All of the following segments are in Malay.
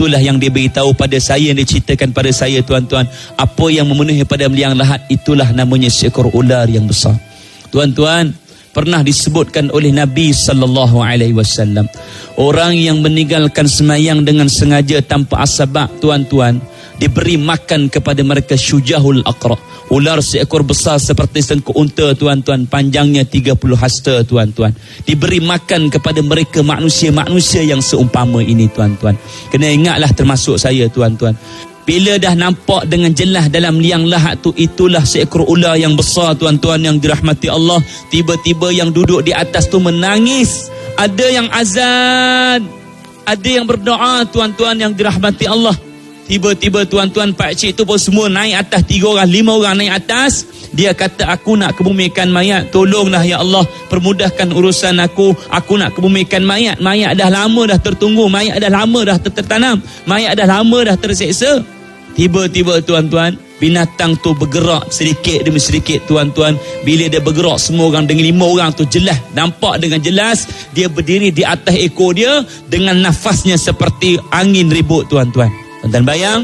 itulah yang dia beritahu pada saya, yang diceritakan pada saya, tuan-tuan. Apa yang memenuhi pada liang lahat, itulah namanya seekor ular yang besar. Tuan-tuan, pernah disebutkan oleh Nabi SAW, orang yang meninggalkan semayang dengan sengaja tanpa asbab, tuan-tuan, diberi makan kepada mereka syujahul aqra, ular seekor besar seperti sengkuk unta, tuan-tuan, panjangnya 30 hasta, tuan-tuan. Diberi makan kepada mereka manusia-manusia yang seumpama ini, tuan-tuan. Kena ingatlah termasuk saya, tuan-tuan. Bila dah nampak dengan jelas dalam liang lahat tu, itulah seekor ular yang besar, tuan-tuan, yang dirahmati Allah. Tiba-tiba yang duduk di atas tu menangis. Ada yang azan, ada yang berdoa, tuan-tuan, yang dirahmati Allah. Tiba-tiba, tuan-tuan, pakcik tu pun semua naik atas, 3 orang, 5 orang naik atas. Dia kata, aku nak kebumikan mayat, tolonglah ya Allah, permudahkan urusan aku nak kebumikan mayat. Mayat dah lama dah tertunggu, mayat dah lama dah tertanam, mayat dah lama dah terseksa. Tiba-tiba, tuan-tuan, binatang tu bergerak sedikit demi sedikit, tuan-tuan. Bila dia bergerak, semua orang dengan 5 orang tu jelas, nampak dengan jelas. Dia berdiri di atas ekor dia dengan nafasnya seperti angin ribut, tuan-tuan. Tuan-tuan bayang,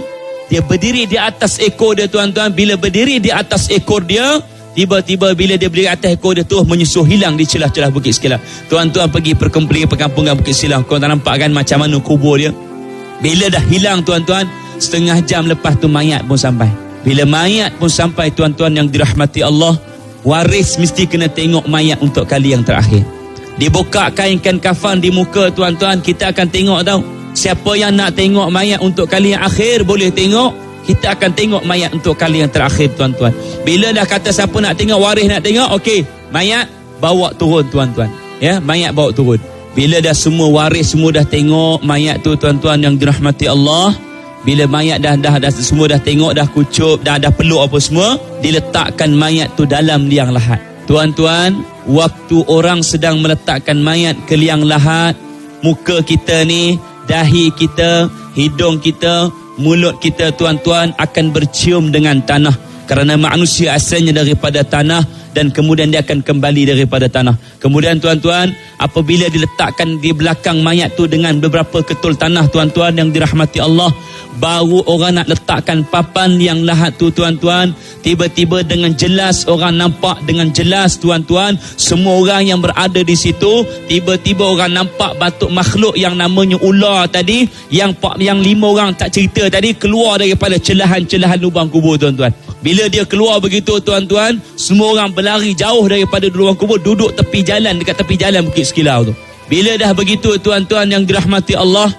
dia berdiri di atas ekor dia, tuan-tuan. Bila berdiri di atas ekor dia, tiba-tiba bila dia berdiri di atas ekor dia, tu menyusuh hilang di celah-celah Bukit Sekilau. Tuan-tuan pergi perkampungan Bukit Sekilau, kau tak nampak kan macam mana kubur dia? Bila dah hilang, tuan-tuan, setengah jam lepas tu mayat pun sampai. Bila mayat pun sampai, tuan-tuan yang dirahmati Allah, waris mesti kena tengok mayat untuk kali yang terakhir. Dibuka kainkan kafan di muka, tuan-tuan, kita akan tengok tau. Siapa yang nak tengok mayat untuk kali yang akhir, boleh tengok. Kita akan tengok mayat untuk kali yang terakhir, tuan-tuan. Bila dah kata siapa nak tengok, waris nak tengok, okey, mayat bawa turun, tuan-tuan. Ya, mayat bawa turun. Bila dah semua waris semua dah tengok mayat tu, tuan-tuan yang dirahmati Allah, bila mayat dah semua dah tengok, dah kucup, dah peluk apa semua, diletakkan mayat tu dalam liang lahat. Tuan-tuan, waktu orang sedang meletakkan mayat ke liang lahat, muka kita ni, dahi kita, hidung kita, mulut kita, tuan-tuan, akan bercium dengan tanah. Kerana manusia asalnya daripada tanah, dan kemudian dia akan kembali daripada tanah. Kemudian, tuan-tuan, apabila diletakkan di belakang mayat tu dengan beberapa ketul tanah, tuan-tuan yang dirahmati Allah, baru orang nak letakkan papan yang lahat tu, tuan-tuan. Tiba-tiba dengan jelas, orang nampak dengan jelas, tuan-tuan, semua orang yang berada di situ, tiba-tiba orang nampak batuk makhluk yang namanya ular tadi, yang 5 orang tak cerita tadi, keluar daripada celahan-celahan lubang kubur, tuan-tuan. Bila dia keluar begitu, tuan-tuan, semua orang berlari jauh daripada lubang kubur, duduk tepi jalan, dekat tepi jalan Bukit Sekilau tu. Bila dah begitu, tuan-tuan yang dirahmati Allah,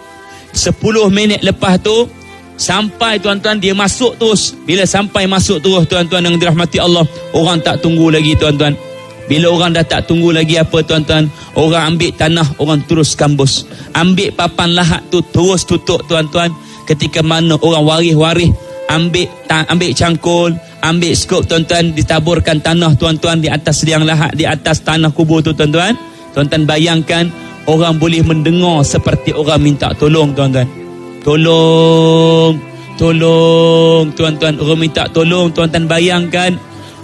10 minit lepas tu sampai, tuan-tuan, dia masuk terus. Bila sampai masuk terus, tuan-tuan yang dirahmati Allah, orang tak tunggu lagi, tuan-tuan. Bila orang dah tak tunggu lagi apa, tuan-tuan, orang ambil tanah, orang terus kambus, ambil papan lahat tu, terus tutup, tuan-tuan. Ketika mana orang waris-waris ambil cangkul, ambil skop, tuan-tuan, ditaburkan tanah, tuan-tuan, di atas liang lahat, di atas tanah kubur tu, tuan-tuan. Tuan-tuan bayangkan, orang boleh mendengar seperti orang minta tolong, tuan-tuan. Tolong, tuan-tuan, orang minta tolong, tuan-tuan. Bayangkan,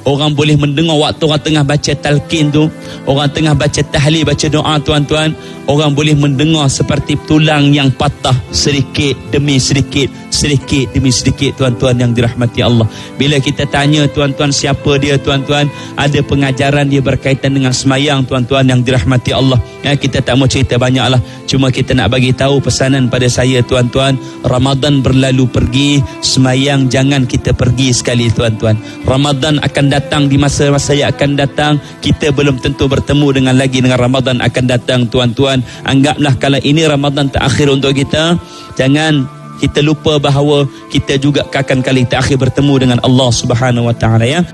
orang boleh mendengar waktu orang tengah baca talqin tu, orang tengah baca tahlil, baca doa, tuan-tuan, orang boleh mendengar seperti tulang yang patah sedikit demi sedikit, sedikit demi sedikit, tuan-tuan yang dirahmati Allah. Bila kita tanya, tuan-tuan, siapa dia, tuan-tuan, ada pengajaran dia berkaitan dengan semayang, tuan-tuan yang dirahmati Allah. Ya, kita tak mau cerita banyaklah, cuma kita nak bagi tahu pesanan pada saya, tuan-tuan. Ramadan berlalu pergi, semayang jangan kita pergi sekali, tuan-tuan. Ramadan akan datang di masa-masa yang akan datang, kita belum tentu bertemu dengan Ramadan akan datang, tuan-tuan. Anggaplah kalau ini Ramadan terakhir untuk kita, jangan kita lupa bahawa kita juga akan kali terakhir bertemu dengan Allah Subhanahu Wa Taala, ya.